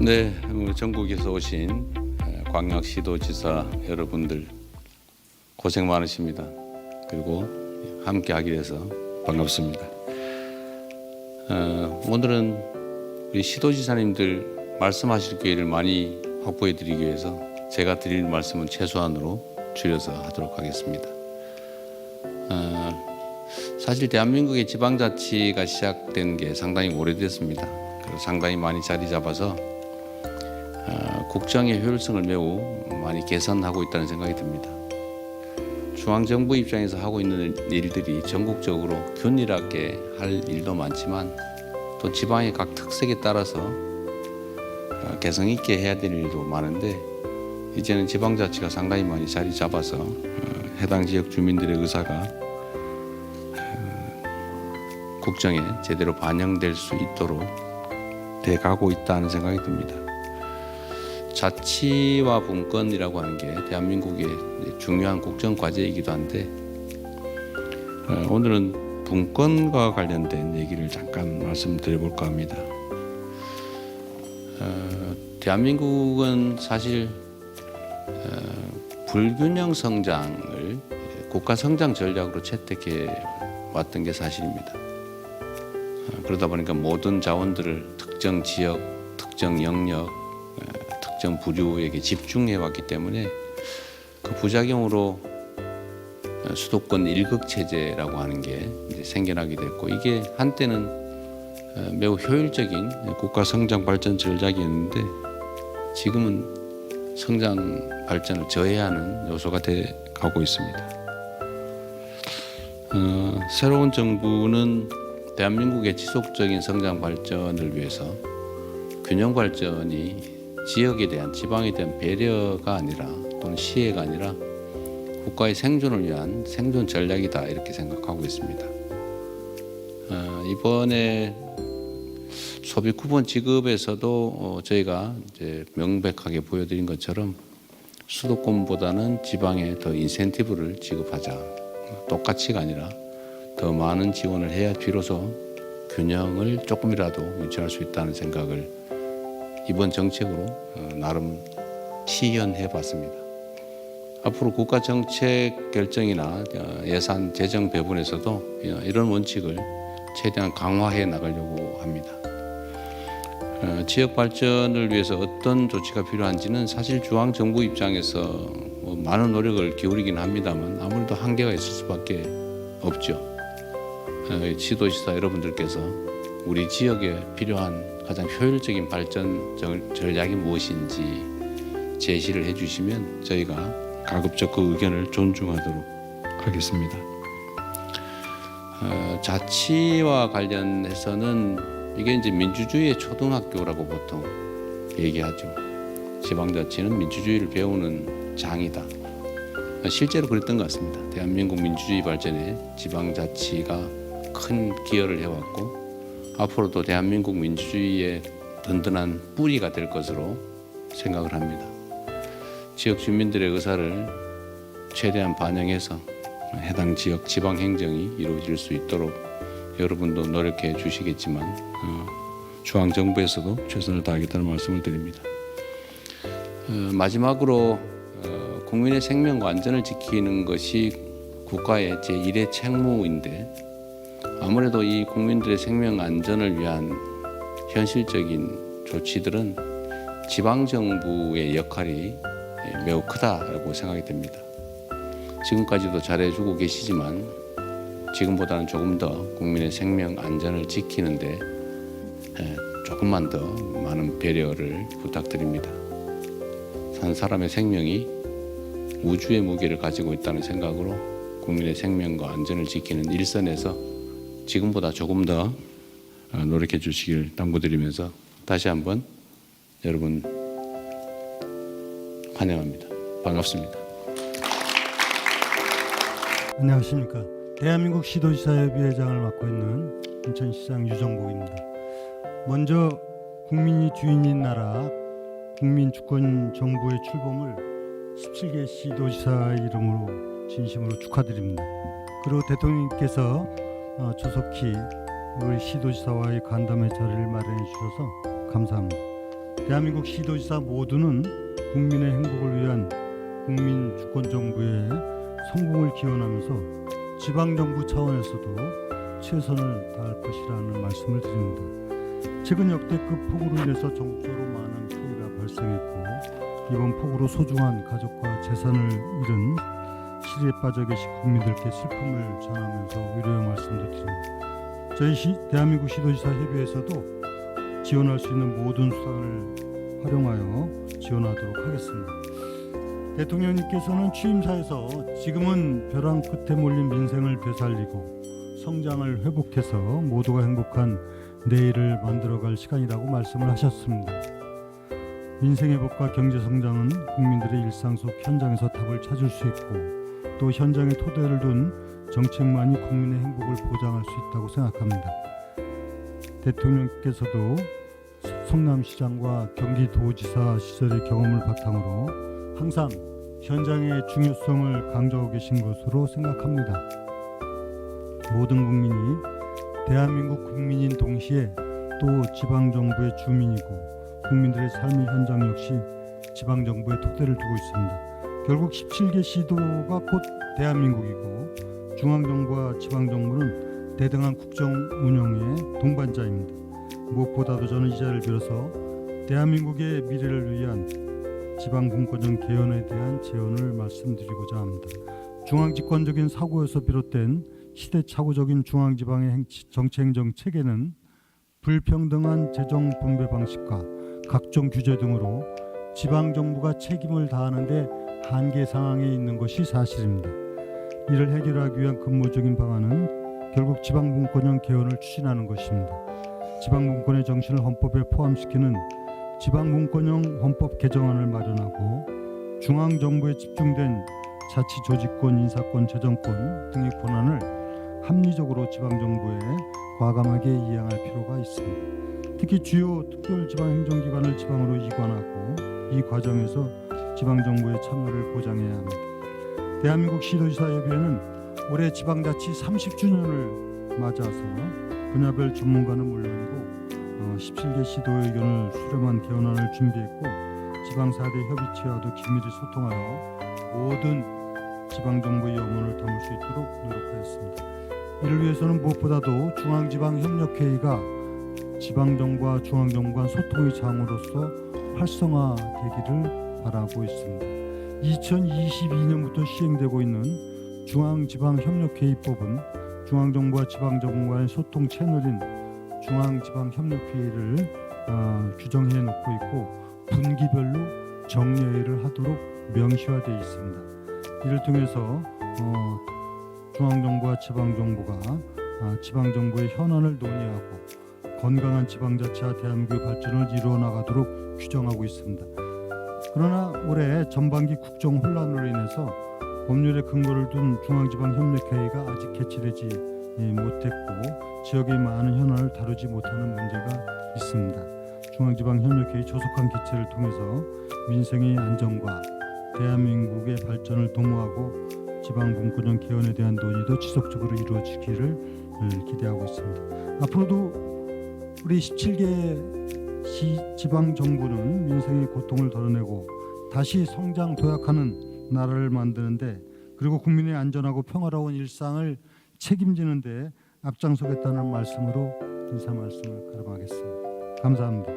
네, 전국에서 오신 광역시도지사 여러분들 고생 많으십니다. 그리고 함께 하게 돼서 반갑습니다. 오늘은 우리 시도지사님들 말씀하실 기회를 많이 확보해 드리기 위해서 제가 드릴 말씀은 최소한으로 줄여서 하도록 하겠습니다. 사실 대한민국의 지방자치가 시작된 게 상당히 오래됐습니다. 그리고 상당히 많이 자리 잡아서 국정의 효율성을 매우 많이 개선하고 있다는 생각이 듭니다. 중앙정부 입장에서 하고 있는 일들이 전국적으로 균일하게 할 일도 많지만 또 지방의 각 특색에 따라서 개성 있게 해야 될 일도 많은데 이제는 지방자치가 상당히 많이 자리 잡아서 해당 지역 주민들의 의사가 국정에 제대로 반영될 수 있도록 돼가고 있다는 생각이 듭니다. 자치와 분권이라고 하는 게 대한민국의 중요한 국정 과제이기도 한데 오늘은 분권과 관련된 얘기를 잠깐 말씀드려볼까 합니다. 대한민국은 사실 불균형 성장을 국가 성장 전략으로 채택해 왔던 게 사실입니다. 그러다 보니까 모든 자원들을 특정 지역, 특정 영역, 특정 부류에게 집중해 왔기 때문에 그 부작용으로 수도권 일극 체제라고 하는 게 이제 생겨나게 됐고 이게 한때는 매우 효율적인 국가 성장 발전 전략이었는데 지금은 성장 발전을 저해하는 요소가 돼 가고 있습니다. 새로운 정부는 대한민국의 지속적인 성장 발전을 위해서 균형 발전이 지역에 대한 지방에 대한 배려가 아니라 또는 시혜가 아니라 국가의 생존을 위한 생존 전략이다 이렇게 생각하고 있습니다. 이번에 소비 쿠폰 지급에서도 저희가 이제 명백하게 보여드린 것처럼 수도권보다는 지방에 더 인센티브를 지급하자. 똑같이가 아니라 더 많은 지원을 해야 비로소 균형을 조금이라도 유지할 수 있다는 생각을 이번 정책으로 나름 시연해 봤습니다. 앞으로 국가 정책 결정이나 예산 재정 배분에서도 이런 원칙을 최대한 강화해 나가려고 합니다. 지역 발전을 위해서 어떤 조치가 필요한지는 사실 중앙정부 입장에서 많은 노력을 기울이긴 합니다만 아무래도 한계가 있을 수밖에 없죠. 시도지사 여러분들께서 우리 지역에 필요한 가장 효율적인 발전 전략이 무엇인지 제시를 해주시면 저희가 가급적 그 의견을 존중하도록 하겠습니다. 자치와 관련해서는 이게 이제 민주주의의 초등학교라고 보통 얘기하죠. 지방자치는 민주주의를 배우는 장이다. 실제로 그랬던 것 같습니다. 대한민국 민주주의 발전에 지방자치가 큰 기여를 해왔고 앞으로도 대한민국 민주주의의 든든한 뿌리가 될 것으로 생각을 합니다. 지역 주민들의 의사를 최대한 반영해서 해당 지역 지방 행정이 이루어질 수 있도록 여러분도 노력해 주시겠지만 중앙정부에서도 최선을 다하겠다는 말씀을 드립니다. 마지막으로 국민의 생명과 안전을 지키는 것이 국가의 제1의 책무인데 아무래도 이 국민들의 생명 안전을 위한 현실적인 조치들은 지방정부의 역할이 매우 크다고 생각이 됩니다. 지금까지도 잘해주고 계시지만 지금보다는 조금 더 국민의 생명 안전을 지키는데 조금만 더 많은 배려를 부탁드립니다. 한 사람의 생명이 우주의 무게를 가지고 있다는 생각으로 국민의 생명과 안전을 지키는 일선에서 지금보다 조금 더 노력해 주시길 당부드리면서 다시 한번 여러분 환영합니다. 반갑습니다. 안녕하십니까. 대한민국 시도지사협의회장을 맡고 있는 인천시장 유정복입니다. 먼저 국민이 주인인 나라 국민주권 정부의 출범을 17개 시도지사 이름으로 진심으로 축하드립니다. 그리고 대통령님께서 조속히 우리 시도지사와의 간담회 자리를 마련해 주셔서 감사합니다. 대한민국 시도지사 모두는 국민의 행복을 위한 국민 주권 정부의 성공을 기원하면서 지방정부 차원에서도 최선을 다할 것이라는 말씀을 드립니다. 최근 역대급 폭우로 인해서 전국적으로 많은 피해가 발생했고 이번 폭우로 소중한 가족과 재산을 잃은 시리에 빠져 계신 국민들께 슬픔을 전하면서 위로의 말씀도 드립니다. 저희 대한민국 시도지사 협의회에서도 지원할 수 있는 모든 수단을 활용하여 지원하도록 하겠습니다. 대통령님께서는 취임사에서 지금은 벼랑 끝에 몰린 민생을 되살리고 성장을 회복해서 모두가 행복한 내일을 만들어갈 시간이라고 말씀을 하셨습니다. 민생 회복과 경제 성장은 국민들의 일상 속 현장에서 답을 찾을 수 있고 또 현장에 토대를 둔 정책만이 국민의 행복을 보장할 수 있다고 생각합니다. 대통령께서도 성남시장과 경기도지사 시절의 경험을 바탕으로 항상 현장의 중요성을 강조하고 계신 것으로 생각합니다. 모든 국민이 대한민국 국민인 동시에 또 지방정부의 주민이고 국민들의 삶의 현장 역시 지방정부의 토대를 두고 있습니다. 결국 17개 시도가 곧 대한민국이고 중앙정부와 지방정부는 대등한 국정 운영의 동반자입니다. 무엇보다도 저는 이 자리를 빌어서 대한민국의 미래를 위한 지방분권형 개헌에 대한 제언을 말씀드리고자 합니다. 중앙집권적인 사고에서 비롯된 시대착오적인 중앙지방의 정치행정 체계는 불평등한 재정 분배 방식과 각종 규제 등으로 지방정부가 책임을 다하는 데 한계 상황에 있는 것이 사실입니다. 이를 해결하기 위한 근본적인 방안은 결국 지방분권형 개헌을 추진하는 것입니다. 지방분권의 정신을 헌법에 포함시키는 지방분권형 헌법 개정안을 마련하고 중앙정부에 집중된 자치조직권, 인사권, 재정권 등의 권한을 합리적으로 지방정부에 과감하게 이양할 필요가 있습니다. 특히 주요 특별지방행정기관을 지방으로 이관하고 이 과정에서 지방정부의 참여를 보장해야 합니다. 대한민국 시도지사협의회는 올해 지방자치 30주년을 맞아서 분야별 전문가는 물론이고 17개 시도의 의견을 수렴한 개헌안을 준비했고 지방 4대 협의체와도 긴밀히 소통하여 모든 지방정부의 염원을 담을 수 있도록 노력하였습니다. 이를 위해서는 무엇보다도 중앙지방협력회의가 지방정부와 중앙정부 간 소통의 장으로서 활성화되기를 바라고 있습니다. 2022년부터 시행되고 있는 중앙지방협력회의법은 중앙정부와 지방정부 간의 소통 채널인 중앙지방협력회의를 규정해 놓고 있고 분기별로 정례회를 하도록 명시화되어 있습니다. 이를 통해서 중앙정부와 지방정부가 지방정부의 현안을 논의하고 건강한 지방자치와 대한민국의 발전을 이루어 나가도록 규정하고 있습니다. 그러나 올해 전반기 국정 혼란으로 인해서 법률의 근거를 둔 중앙지방협력회의가 아직 개최되지 못했고 지역의 많은 현안을 다루지 못하는 문제가 있습니다. 중앙지방협력회의 조속한 개최를 통해서 민생의 안정과 대한민국의 발전을 도모하고 지방분권형 개헌에 대한 논의도 지속적으로 이루어지기를 기대하고 있습니다. 앞으로도 우리 17개 지방정부는 민생의 고통을 덜어내고 다시 성장 도약하는 나라를 만드는데 그리고 국민의 안전하고 평화로운 일상을 책임지는 데 앞장서겠다는 말씀으로 인사 말씀을 가름하겠습니다. 감사합니다.